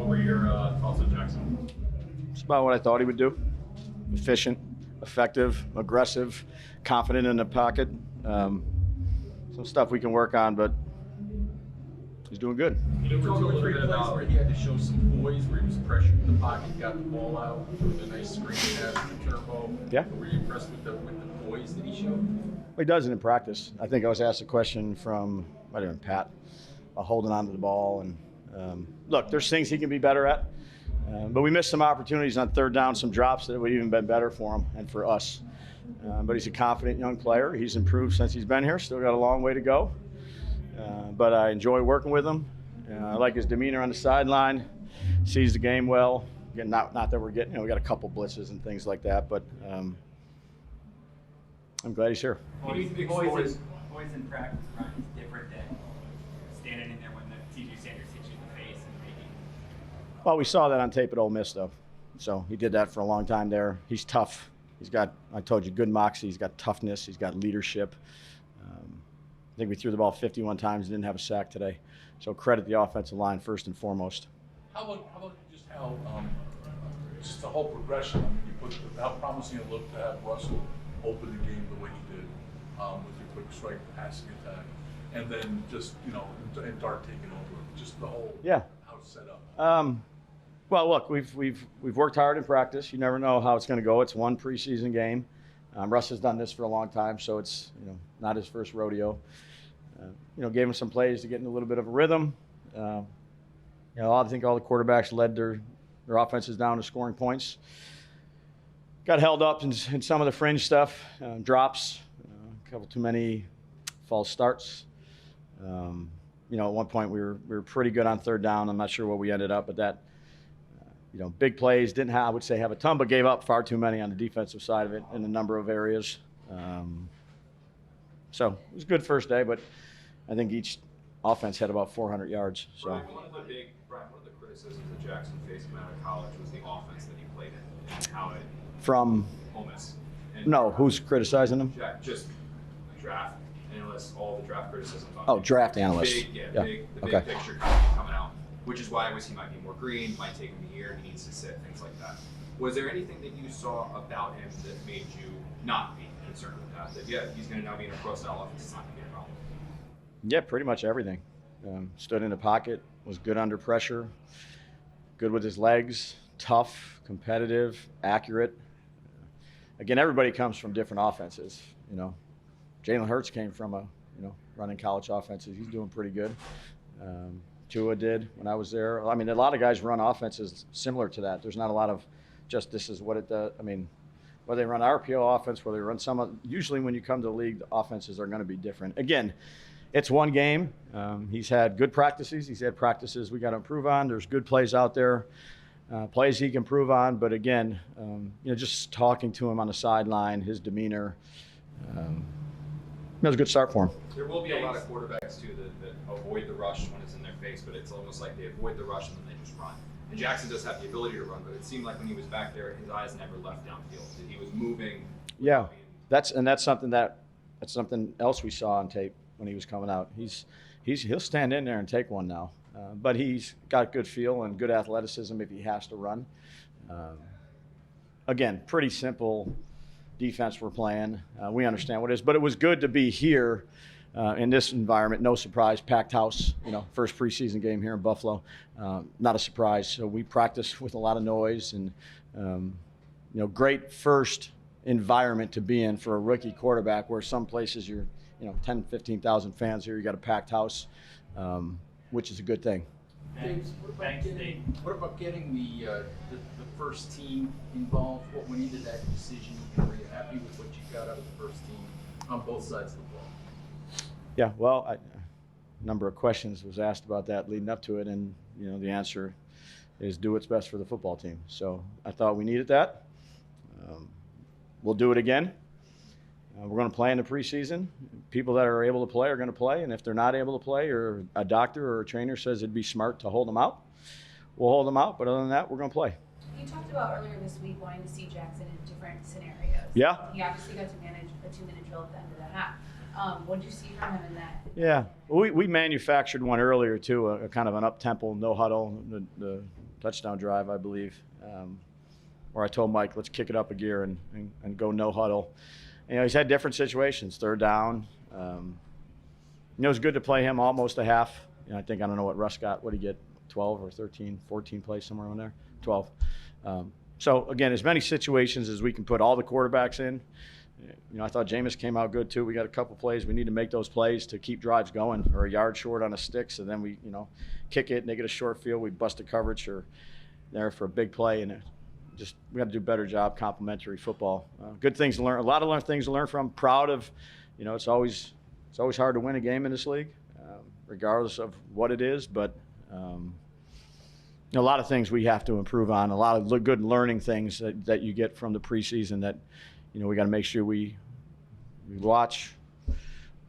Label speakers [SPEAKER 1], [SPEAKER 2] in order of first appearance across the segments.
[SPEAKER 1] What were your thoughts on Jaxson?
[SPEAKER 2] It's about what I thought he would do. Efficient, effective, aggressive, confident in the pocket. Some stuff we can work on, but he's doing good.
[SPEAKER 1] Can you talk a little bit about where he had to show some poise, where he was pressured in the pocket, got the ball out, with a nice screen pass to Turbo?
[SPEAKER 2] Yeah.
[SPEAKER 1] Were you impressed with the poise that he showed?
[SPEAKER 2] He does it in practice. I think I was asked a question from, might have been Pat, holding on to the ball. And look, there's things he can be better at. But we missed some opportunities on third down, some drops that would even been better for him and for us. But he's a confident young player. He's improved since he's been here. Still got a long way to go. But I enjoy working with him. I like his demeanor on the sideline. Sees the game well. Again, not that we're getting, we got a couple blitzes and things like that, but I'm glad he's here.
[SPEAKER 3] Poise in practice, Ryan, is different than standing in there when the TJ Sanders hits you in the face and making.
[SPEAKER 2] Well, we saw that on tape at Ole Miss, though. So he did that for a long time there. He's tough. He's got, I told you, good moxie. He's got toughness. He's got leadership. I think we threw the ball 51 times and didn't have a sack today. So credit the offensive line first and foremost.
[SPEAKER 4] How about just how just the whole progression? I mean, how promising it looked to have Russell open the game the way he did with your quick strike passing attack, and then just and Dart taking over. Just the whole how it's set up.
[SPEAKER 2] Well, look, we've worked hard in practice. You never know how it's going to go. It's one preseason game. Russ has done this for a long time, so it's not his first rodeo. Gave him some plays to get in a little bit of a rhythm. I think all the quarterbacks led their offenses down to scoring points. Got held up in some of the fringe stuff, drops, a couple too many false starts. At one point we were pretty good on third down. I'm not sure what we ended up, but that. Big plays, didn't have, I would say, have a ton, but gave up far too many on the defensive side of it in a number of areas. So it was a good first day, but I think each offense had about 400 yards. So.
[SPEAKER 5] Brian, one of the criticisms that Jaxson faced coming out of college was the offense that he played in and how it.
[SPEAKER 2] From?
[SPEAKER 5] Ole Miss.
[SPEAKER 2] No, who's criticizing him?
[SPEAKER 5] Just draft analysts, all the draft criticisms.
[SPEAKER 2] Draft analysts.
[SPEAKER 5] Big picture coming out. Which is why he might be more green, might take him a year, he needs to sit, things like that. Was there anything that you saw about him that made you not be concerned with that? That, he's going to now be in a pro-style offense, it's not going to be a problem?
[SPEAKER 2] Yeah, pretty much everything. Stood in the pocket, was good under pressure, good with his legs, tough, competitive, accurate. Again, everybody comes from different offenses. Jalen Hurts came from running college offenses. He's doing pretty good. Tua did when I was there. I mean, a lot of guys run offenses similar to that. There's not a lot of just this is what it does. I mean, whether they run RPO offense, whether they run usually when you come to the league, the offenses are going to be different. Again, it's one game. He's had good practices. He's had practices we got to improve on. There's good plays out there, plays he can improve on. But again, just talking to him on the sideline, his demeanor, that was a good start for him.
[SPEAKER 5] There will be a lot of quarterbacks, too, that avoid the rush when it's in their face, but it's almost like they avoid the rush and then they just run. And Jaxson does have the ability to run, but it seemed like when he was back there, his eyes never left downfield. He was moving.
[SPEAKER 2] Yeah, that's something else we saw on tape when he was coming out. He'll stand in there and take one now, but he's got good feel and good athleticism if he has to run. Again, pretty simple defense we're playing. We understand what it is, but it was good to be here in this environment. No surprise, packed house, first preseason game here in Buffalo. Not a surprise. So we practiced with a lot of noise and, great first environment to be in for a rookie quarterback where some places you're, 10, 15,000 fans here, you got a packed house, which is a good thing.
[SPEAKER 1] What about getting the first team involved? What went into that decision? Were you happy with what you got out of the first team on both sides of the ball?
[SPEAKER 2] Yeah, well, a number of questions was asked about that leading up to it, and the answer is do what's best for the football team. So I thought we needed that. We'll do it again. We're going to play in the preseason. People that are able to play are going to play, and if they're not able to play or a doctor or a trainer says it'd be smart to hold them out, we'll hold them out. But other than that, we're going to play.
[SPEAKER 6] You talked about earlier this week wanting to see Jaxson in different scenarios.
[SPEAKER 2] Yeah.
[SPEAKER 6] He obviously got to manage a 2-minute drill at the end of the half. What did you see from him in that?
[SPEAKER 2] Yeah, we manufactured one earlier too, a kind of an up-tempo, no huddle. The touchdown drive, I believe, where I told Mike, let's kick it up a gear and go no huddle. You know, he's had different situations, third down. You know, it was good to play him almost a half. You know, I don't know what Russ got. What did he get? 12 or 13, 14 plays, somewhere in there? 12. So, again, as many situations as we can put all the quarterbacks in. You know, I thought Jameis came out good, too. We got a couple plays. We need to make those plays to keep drives going, or a yard short on a stick. So then we, you know, kick it and they get a short field. We bust a coverage or there for a big play. And we got to do a better job, complimentary football. Good things to learn. A lot of things to learn from. Proud of, you know, it's always hard to win a game in this league, regardless of what it is. But a lot of things we have to improve on. A lot of good learning things that you get from the preseason that, you know, we got to make sure we watch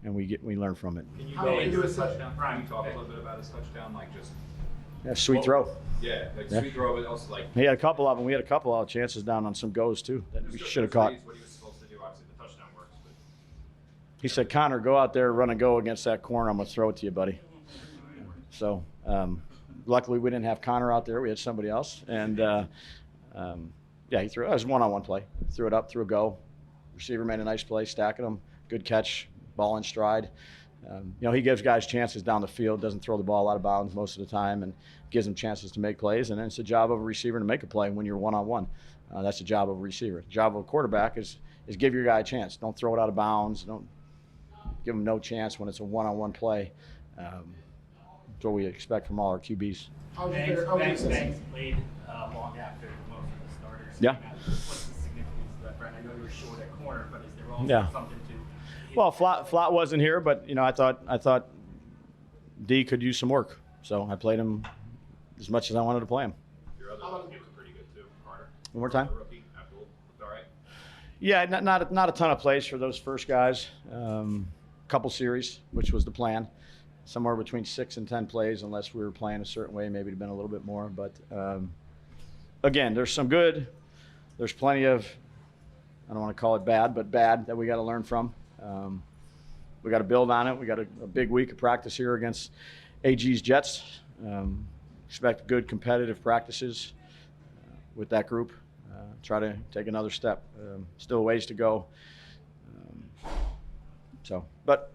[SPEAKER 2] and we learn from it.
[SPEAKER 5] Can you go into his touchdown? Can you talk a little bit about his touchdown, like just?
[SPEAKER 2] Yeah, sweet throw.
[SPEAKER 5] Yeah, like sweet throw, but also like.
[SPEAKER 2] He had a couple of them. We had a couple of chances down on some goes too that we should have caught.
[SPEAKER 5] What he was supposed to do, obviously the touchdown works. But
[SPEAKER 2] he said, "Connor, go out there, run and go against that corner. I'm gonna throw it to you, buddy." So, luckily we didn't have Connor out there. We had somebody else, and yeah, he threw it. It was a one-on-one play. Threw it up, threw a go. Receiver made a nice play, stacking them. Good catch, ball in stride. You know, he gives guys chances down the field, doesn't throw the ball out of bounds most of the time, and gives them chances to make plays. And then it's the job of a receiver to make a play when you're one-on-one. That's the job of a receiver. The job of a quarterback is give your guy a chance. Don't throw it out of bounds. Don't give him no chance when it's a one-on-one play. That's what we expect from all our QBs.
[SPEAKER 3] Banks played long after most of the starters.
[SPEAKER 2] Yeah.
[SPEAKER 3] What's the significance of that, Brian? I know you were short at corner, but is there also something to?
[SPEAKER 2] Well, Flott wasn't here, but you know, I thought D could use some work, so I played him as much as I wanted to play him.
[SPEAKER 5] your other rookie was pretty good too, Carter.
[SPEAKER 2] One more time.
[SPEAKER 5] The rookie, Abdul, looked all right.
[SPEAKER 2] Yeah, not a ton of plays for those first guys. Couple series, which was the plan. Somewhere between 6 and 10 plays, unless we were playing a certain way. Maybe it'd been a little bit more. But again, there's some good. There's plenty of, I don't want to call it bad, but bad that we got to learn from. We got to build on it. We got a big week of practice here against AG's Jets. Expect good competitive practices with that group. Try to take another step. Still a ways to go. But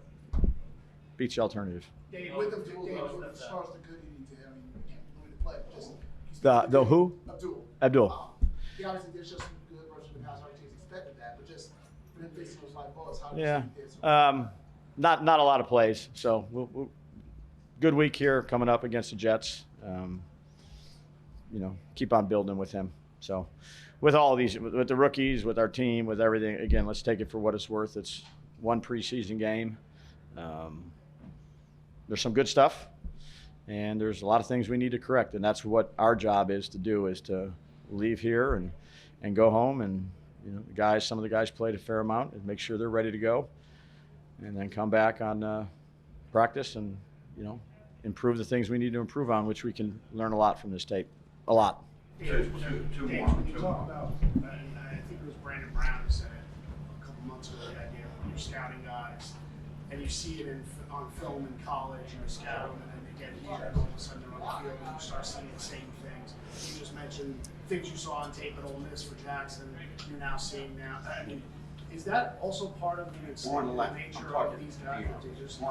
[SPEAKER 2] beats the alternative.
[SPEAKER 7] Dave, with Abdul, as far as the good you need to, I mean, you can't limit the play, but just
[SPEAKER 2] The who? Abdul.
[SPEAKER 7] Yeah, obviously, there's just some good rush in the pass. Obviously, expected that, but just for him facing those live balls, how do you see this?
[SPEAKER 2] Not a lot of plays. So we'll good week here coming up against the Jets. You know, keep on building with him. So with all these, with the rookies, with our team, with everything, again, let's take it for what it's worth. It's one preseason game. There's some good stuff, and there's a lot of things we need to correct, and that's what our job is to do, is to leave here and go home, and you know, some of the guys played a fair amount, and make sure they're ready to go, and then come back on practice and, you know, improve the things we need to improve on, which we can learn a lot from this tape. A lot.
[SPEAKER 7] Dave, when you talk about, I think it was Brandon Brown who said it a couple months ago, the idea of when you're scouting guys, and you see it on film in college, you scout them, and then they get here, and all of a sudden they're on the field, and you start seeing the same things. You just mentioned things you saw on tape at Ole Miss for Jaxson, you're now seeing now. I mean, is that also part of the extended nature of these guys? Just,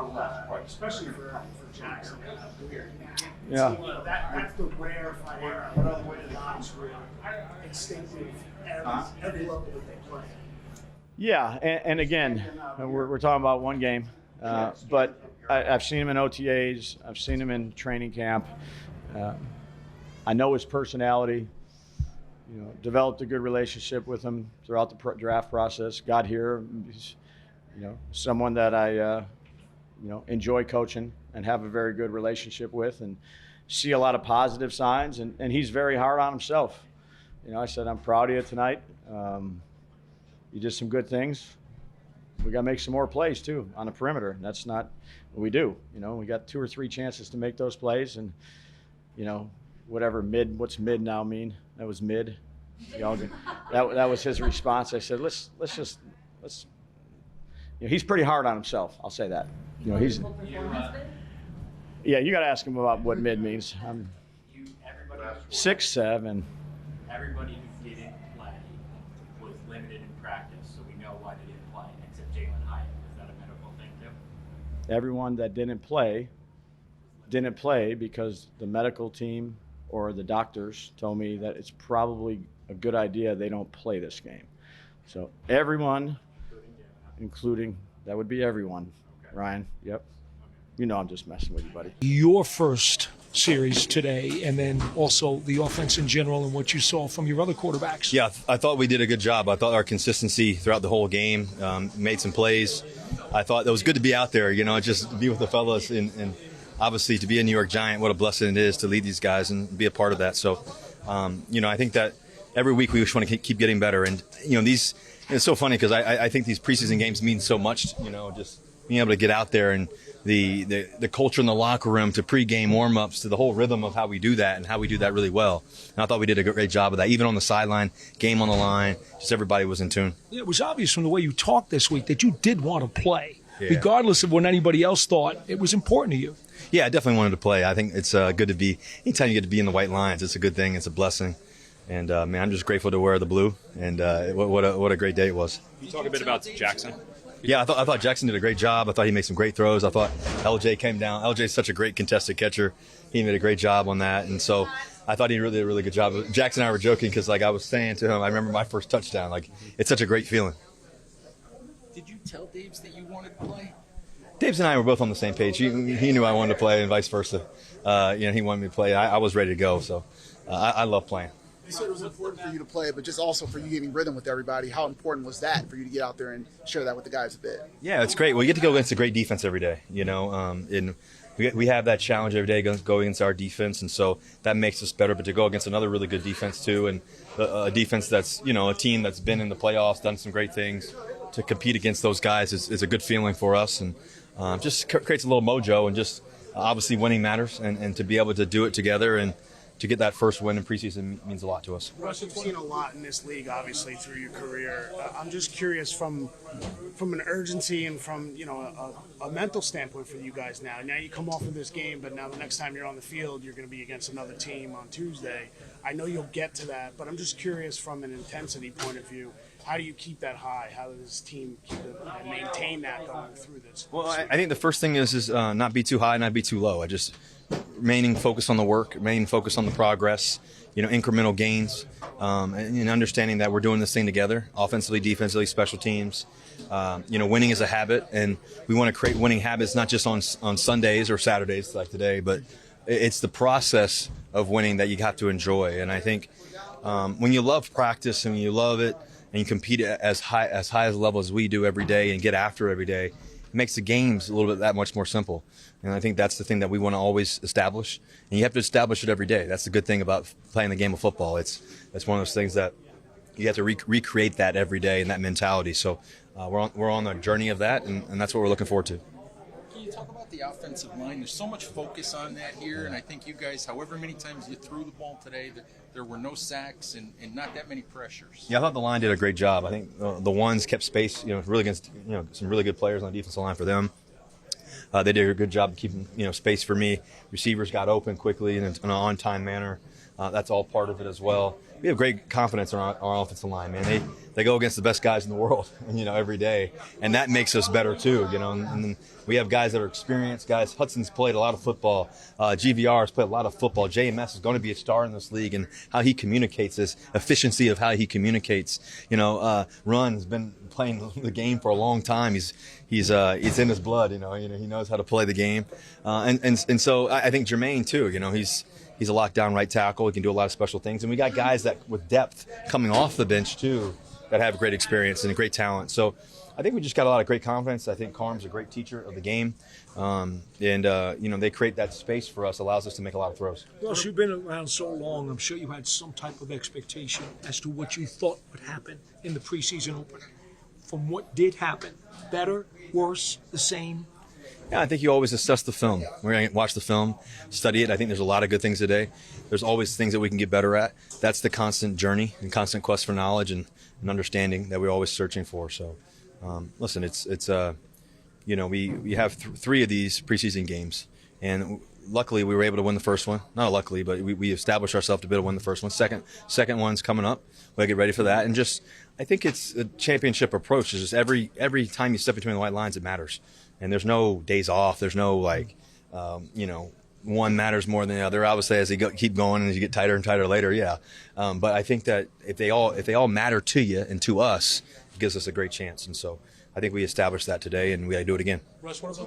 [SPEAKER 7] especially for Jaxson.
[SPEAKER 2] Yeah.
[SPEAKER 7] That's the rare fighter, where the guys real instinctive every level that they play.
[SPEAKER 2] Yeah, and again, we're talking about one game, but I've seen him in OTAs. I've seen him in training camp. I know his personality. You know, developed a good relationship with him throughout the draft process. Got here, he's, you know, someone that I, you know, enjoy coaching and have a very good relationship with, and see a lot of positive signs. And he's very hard on himself. You know, I said, I'm proud of you tonight. You did some good things. We got to make some more plays too on the perimeter. That's not what we do. You know, we got 2 or 3 chances to make those plays, and you know, what's mid now mean? That was mid. You know, that was his response. I said, let's. You know, he's pretty hard on himself. I'll say that. You know,
[SPEAKER 6] Performance bid?
[SPEAKER 2] Yeah, you got to ask him about what mid means.
[SPEAKER 3] Everybody was
[SPEAKER 2] 6, 7.
[SPEAKER 3] Everybody who didn't play was limited in practice, so we know why they didn't play, except Jalen Hyatt. Is that a medical thing too?
[SPEAKER 2] Everyone that didn't play because the medical team or the doctors told me that it's probably a good idea they don't play this game. So everyone, including, that would be everyone. Okay. Ryan, yep. You know I'm just messing with you, buddy.
[SPEAKER 8] Your first series today, and then also the offense in general and what you saw from your other quarterbacks.
[SPEAKER 9] Yeah, I thought we did a good job. I thought our consistency throughout the whole game, made some plays. I thought it was good to be out there, just be with the fellas and obviously to be a New York Giant, what a blessing it is to lead these guys and be a part of that. So, I think that every week we just want to keep getting better. And, it's so funny because I think these preseason games mean so much, just being able to get out there and the culture in the locker room to pregame warm-ups to the whole rhythm of how we do that and how we do that really well. And I thought we did a great job of that. Even on the sideline, game on the line, just everybody was in tune.
[SPEAKER 8] It was obvious from the way you talked this week that you did want to play,
[SPEAKER 9] yeah.
[SPEAKER 8] Regardless of what anybody else thought. It was important to you.
[SPEAKER 9] Yeah, I definitely wanted to play. I think it's good to be – anytime you get to be in the white lines, it's a good thing. It's a blessing. And, man, I'm just grateful to wear the blue. And what a great day it was.
[SPEAKER 10] Can you talk a bit about Jaxson?
[SPEAKER 9] Yeah, I thought Jaxson did a great job. I thought he made some great throws. I thought LJ came down. LJ is such a great contested catcher. He made a great job on that. And so I thought he really did a really good job. Jaxson and I were joking because, I was saying to him, I remember my first touchdown. It's such a great feeling.
[SPEAKER 11] Did you tell Daves that you wanted to play?
[SPEAKER 9] Daves and I were both on the same page. He knew I wanted to play and vice versa. He wanted me to play. I was ready to go. So I love playing.
[SPEAKER 12] You said it was important for you to play, but just also for you getting rhythm with everybody. How important was that for you to get out there and share that with the guys a bit?
[SPEAKER 9] Yeah, it's great. Well, you get to go against a great defense every day, and we have that challenge every day go against our defense, and so that makes us better. But to go against another really good defense too, and a defense that's a team that's been in the playoffs, done some great things, to compete against those guys is a good feeling for us, and just creates a little mojo, and just obviously winning matters, and to be able to do it together and to get that first win in preseason means a lot to us.
[SPEAKER 7] Russ, you've seen a lot in this league, obviously, through your career. I'm just curious from an urgency and from a mental standpoint for you guys now. Now you come off of this game, but now the next time you're on the field, you're going to be against another team on Tuesday. I know you'll get to that, but I'm just curious from an intensity point of view. How do you keep that high? How does this team maintain that going through this?
[SPEAKER 9] Well, I think the first thing is not be too high, not be too low. I just remaining focused on the work, remaining focused on the progress, incremental gains, and understanding that we're doing this thing together, offensively, defensively, special teams. Winning is a habit, and we want to create winning habits not just on Sundays or Saturdays like today, but it's the process of winning that you have to enjoy. And I think when you love practice and when you love it and you compete at as high a level as we do every day and get after every day, it makes the games a little bit that much more simple. And I think that's the thing that we want to always establish. And you have to establish it every day. That's the good thing about playing the game of football. That's one of those things that you have to recreate that every day and that mentality. So we're on the journey of that, and that's what we're looking forward to.
[SPEAKER 11] Can you talk about the offensive line? There's so much focus on that here, and I think you guys, however many times you threw the ball today, there were no sacks and not that many pressures.
[SPEAKER 9] Yeah, I thought the line did a great job. I think the ones kept space, really against some really good players on the defensive line for them. They did a good job of keeping space for me. Receivers got open quickly in an on-time manner. That's all part of it as well. We have great confidence in our offensive line, man. They go against the best guys in the world, every day, and that makes us better too, And we have guys that are experienced guys. Hudson's played a lot of football. GVR has played a lot of football. JMS is going to be a star in this league, and how he communicates, this efficiency of how he communicates. Run has been playing the game for a long time. It's in his blood. He knows how to play the game, and so I think Jermaine too. He's a lockdown right tackle. He can do a lot of special things. And we got guys that with depth coming off the bench, too, that have great experience and great talent. So I think we just got a lot of great confidence. I think Carm's a great teacher of the game. They create that space for us, allows us to make a lot of throws.
[SPEAKER 8] Russ, you've been around so long, I'm sure you had some type of expectation as to what you thought would happen in the preseason opener. From what did happen, better, worse, the same?
[SPEAKER 9] Yeah, I think you always assess the film. We're going to watch the film, study it. I think there's a lot of good things today. There's always things that we can get better at. That's the constant journey and constant quest for knowledge and understanding that we're always searching for. So, listen, we have three of these preseason games, and luckily we were able to win the first one. Not luckily, but we established ourselves to be able to win the first one. Second one's coming up. We get ready for that, and just I think it's a championship approach. It's just every time you step between the white lines, it matters, and there's no days off. There's no one matters more than the other. Obviously, as you keep going and you get tighter and tighter later, yeah. But I think that if they all matter to you and to us, it gives us a great chance. And so I think we established that today, and we got to do it again.
[SPEAKER 4] Russ, what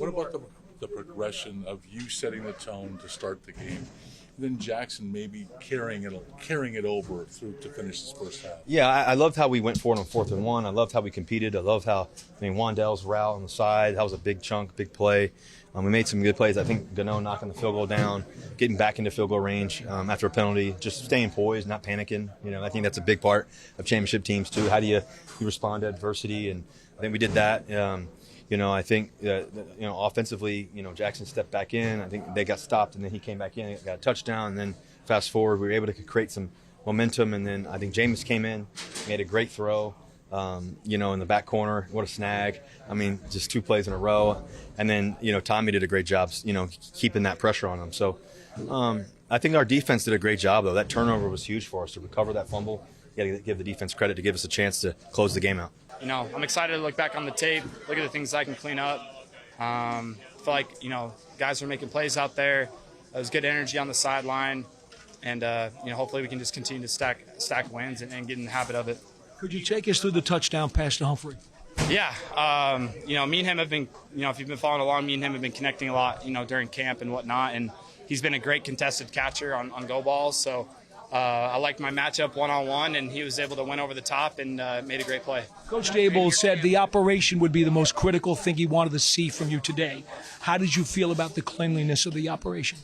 [SPEAKER 4] about the progression of you setting the tone to start the game, and then Jaxson maybe carrying it over through to finish this first half?
[SPEAKER 9] Yeah, I loved how we went for it on 4th and 1. I loved how we competed. I loved how Wandell's route on the side, that was a big chunk, big play. We made some good plays. I think Gano knocking the field goal down, getting back into field goal range after a penalty, just staying poised, not panicking. I think that's a big part of championship teams too. How do you respond to adversity? And I think we did that. I think offensively, Jaxson stepped back in. I think they got stopped, and then he came back in, got a touchdown, and then fast forward, we were able to create some momentum, and then I think Jameis came in, made a great throw. In the back corner, what a snag. Just 2 plays in a row. And then, Tommy did a great job, keeping that pressure on him. So I think our defense did a great job, though. That turnover was huge for us to recover that fumble. You got to give the defense credit to give us a chance to close the game out.
[SPEAKER 10] I'm excited to look back on the tape, look at the things I can clean up. I feel like, guys are making plays out there. There's good energy on the sideline. And, hopefully we can just continue to stack wins and get in the habit of it.
[SPEAKER 8] Could you take us through the touchdown pass to Humphrey?
[SPEAKER 10] Yeah. Me and him have been, if you've been following along, me and him have been connecting a lot, during camp and whatnot. And he's been a great contested catcher on go balls. So I liked my matchup one-on-one, and he was able to win over the top and made a great play.
[SPEAKER 8] Coach Daboll said the operation would be the most critical thing he wanted to see from you today. How did you feel about the cleanliness of the operation?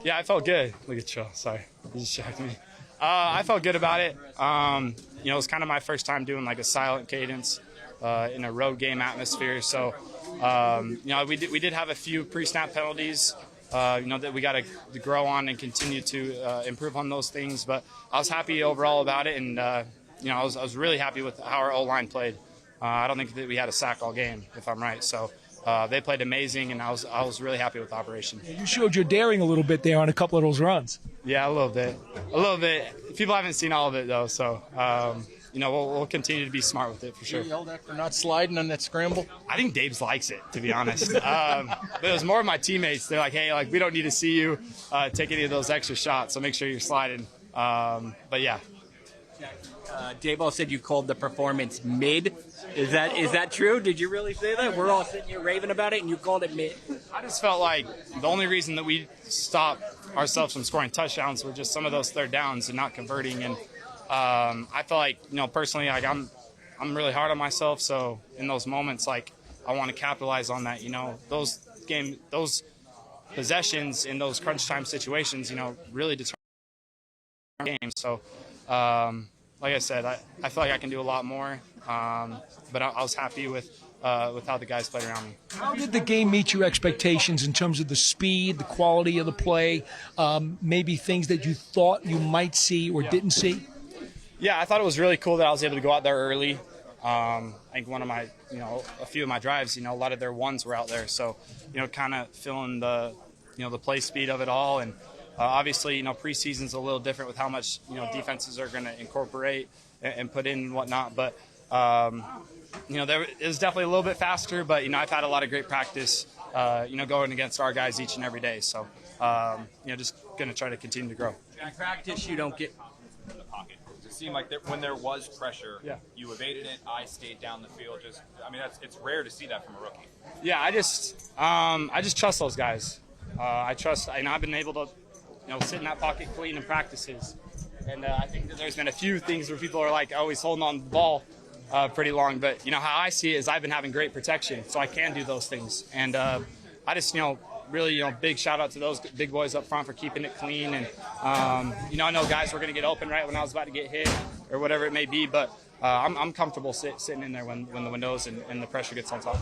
[SPEAKER 10] Yeah, I felt good. Look at you. Sorry. You just shocked me. I felt good about it. It was kind of my first time doing like a silent cadence in a road game atmosphere. So, we did have a few pre-snap penalties, that we got to grow on and continue to improve on those things. But I was happy overall about it, and I was really happy with how our O-line played. I don't think that we had a sack all game, if I'm right. So. They played amazing, and I was really happy with the operation.
[SPEAKER 8] You showed your daring a little bit there on a couple of those runs.
[SPEAKER 10] Yeah, a little bit. People haven't seen all of it though, so we'll continue to be smart with it for sure.
[SPEAKER 11] You yelled at for not sliding on that scramble?
[SPEAKER 10] I think Dave's likes it, to be honest. But it was more of my teammates. They're like, hey, we don't need to see you take any of those extra shots, so make sure you're sliding. But yeah.
[SPEAKER 13] Daboll said you called the performance mid. Is that true? Did you really say that? We're all sitting here raving about it, and you called it mid.
[SPEAKER 10] I just felt like the only reason that we stopped ourselves from scoring touchdowns were just some of those third downs and not converting. And I feel like, personally, I'm really hard on myself. So in those moments, I want to capitalize on that. Those possessions in those crunch time situations, really determine games. So. Like I said, I feel like I can do a lot more, but I was happy with how the guys played around me.
[SPEAKER 8] How did the game meet your expectations in terms of the speed, the quality of the play, maybe things that you thought you might see or didn't see?
[SPEAKER 10] Yeah, I thought it was really cool that I was able to go out there early. I think one of my, a few of my drives, a lot of their ones were out there. So, kind of feeling the play speed of it all. And obviously, preseason's a little different with how much, defenses are going to incorporate and put in and whatnot. But, it was definitely a little bit faster. But, I've had a lot of great practice, going against our guys each and every day. So, just going to try to continue to grow.
[SPEAKER 13] In practice, you don't get
[SPEAKER 5] in the pocket. It seemed like when there was pressure, you evaded it. I stayed down the field. It's rare to see that from a rookie.
[SPEAKER 10] Yeah, I just trust those guys. I trust, and I've been able to, sit in that pocket clean in practices. And I think that there's been a few things where people are always holding on to the ball pretty long. But how I see it is I've been having great protection, so I can do those things. And I just really big shout out to those big boys up front for keeping it clean. And I know guys were going to get open right when I was about to get hit or whatever it may be, but I'm comfortable sitting in there when the windows and the pressure gets on me.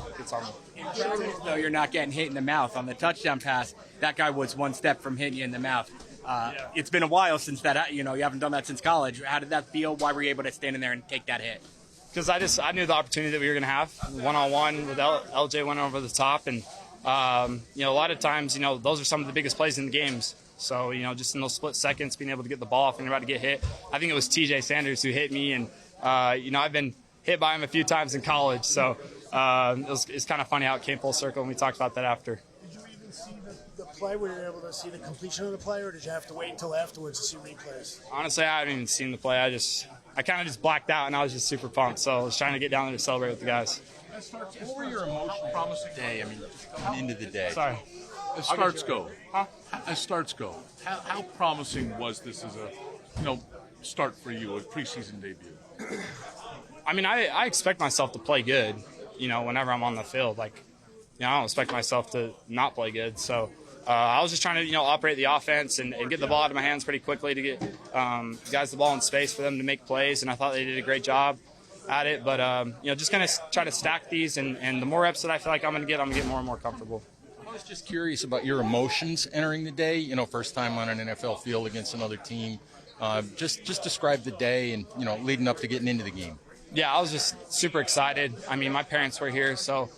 [SPEAKER 13] In practice, though, you're not getting hit in the mouth on the touchdown pass. That guy was one step from hitting you in the mouth. It's been a while since that. You haven't done that since college. How did that feel? Why were you able to stand in there and take that hit?
[SPEAKER 10] Because I knew the opportunity that we were going to have one-on-one with LJ went over the top, and You know, a lot of times, you know, those are some of the biggest plays in the games. So, you know, just in those split seconds, being able to get the ball if you're about to get hit. I think it was TJ Sanders who hit me, and, you know, I've been hit by him a few times in college. So it's kind of funny how it came full circle, and we talked about that after.
[SPEAKER 7] Did you even see the play? Were you able to see the completion of the play, or did you have to wait until afterwards to see replays?
[SPEAKER 10] Honestly, I haven't even seen the play. I kind of just blacked out, and I was just super pumped. So I was trying to get down there to celebrate with the guys.
[SPEAKER 4] What were your emotions? Promising
[SPEAKER 11] Day, I mean, coming into the day.
[SPEAKER 10] Sorry.
[SPEAKER 4] As starts go, as starts go, how promising was this as a, start for you, a preseason debut?
[SPEAKER 10] I mean, I expect myself to play good, you know, whenever I'm on the field. Like, you know, I don't expect myself to not play good. So I was just trying to, you know, operate the offense and get the ball out of my hands pretty quickly to get guys the ball in space for them to make plays. And I thought they did a great job at it. But, you know, just kind of try to stack these. And the more reps that I feel like I'm going to get more and more comfortable.
[SPEAKER 11] I was just curious about your emotions entering the day. You know, first time on an NFL field against another team. Just describe the day and, you know, leading up to getting into the game.
[SPEAKER 10] Yeah, I was just super excited. I mean, my parents were here, so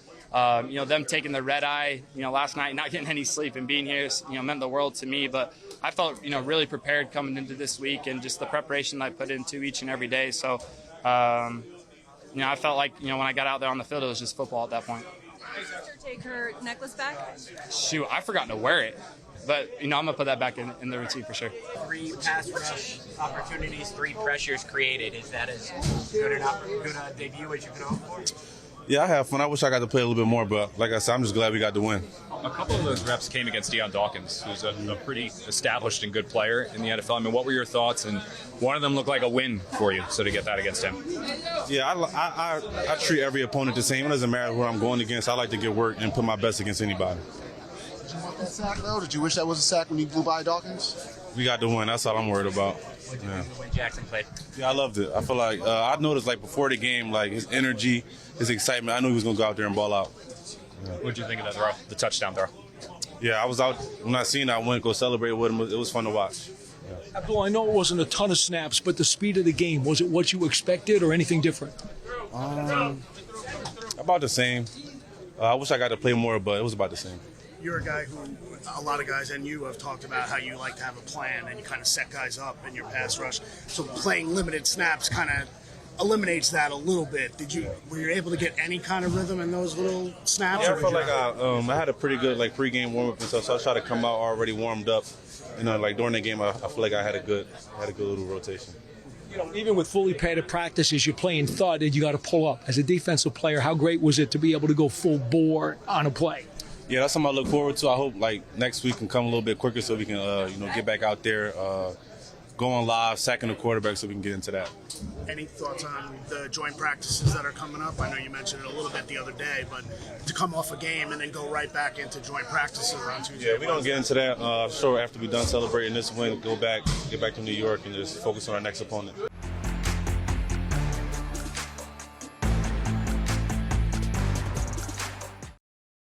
[SPEAKER 10] you know, them taking the red eye, you know, last night, not getting any sleep and being here, you know, meant the world to me. But I felt, you know, really prepared coming into this week, and just the preparation that I put into each and every day. So, you know, I felt like, you know, when I got out there on the field, it was just football at that point.
[SPEAKER 14] Did your sister take her necklace back?
[SPEAKER 10] Shoot, I forgot to wear it. But, you know, I'm going to put that back in the routine for sure.
[SPEAKER 13] 3 pass rush opportunities, 3 pressures created. Is that as good a debut as you can hope for?
[SPEAKER 15] Yeah, I have fun. I wish I got to play a little bit more, but like I said, I'm just glad we got the win.
[SPEAKER 16] A couple of those reps came against Deion Dawkins, who's a pretty established and good player in the NFL. I mean, what were your thoughts? And one of them looked like a win for you, so to get that against him.
[SPEAKER 15] Yeah, I treat every opponent the same. It doesn't matter who I'm going against. I like to get work and put my best against anybody.
[SPEAKER 12] Did you want that sack, though? Did you wish that was a sack when you blew by Dawkins?
[SPEAKER 15] We got the win. That's all I'm worried about.
[SPEAKER 13] Yeah. When Jaxson played.
[SPEAKER 15] Yeah, I loved it. I feel like I noticed, like, before the game, like, his energy, his excitement. I knew he was going to go out there and ball out.
[SPEAKER 16] Yeah. What did you think of that throw, the touchdown throw?
[SPEAKER 15] Yeah, I was out. When I seen it, I went go celebrate with him. It was fun to watch.
[SPEAKER 8] Yeah. Abdul, I know it wasn't a ton of snaps, but the speed of the game, was it what you expected or anything different?
[SPEAKER 15] About the same. I wish I got to play more, but it was about the same.
[SPEAKER 7] You're a guy who a lot of guys and you have talked about how you like to have a plan and you kind of set guys up in your pass rush. So playing limited snaps kind of eliminates that a little bit. Were you able to get any kind of rhythm in those little snaps?
[SPEAKER 15] Yeah, I felt like I had a pretty good pregame warm up and stuff. So I tried to come out already warmed up. You know, like during the game, I feel like I had a good little rotation.
[SPEAKER 8] You know, even with fully padded practices, you're playing thud and you got to pull up. As a defensive player, how great was it to be able to go full bore on a play?
[SPEAKER 15] Yeah, that's something I look forward to. I hope like next week can come a little bit quicker so we can get back out there, going live, sacking the quarterback so we can get into that.
[SPEAKER 7] Any thoughts on the joint practices that are coming up? I know you mentioned it a little bit the other day, but to come off a game and then go right back into joint practices on Tuesday.
[SPEAKER 15] Yeah, we're going to get into that. Sure, after we're done celebrating this win, get back to New York and just focus on our next opponent.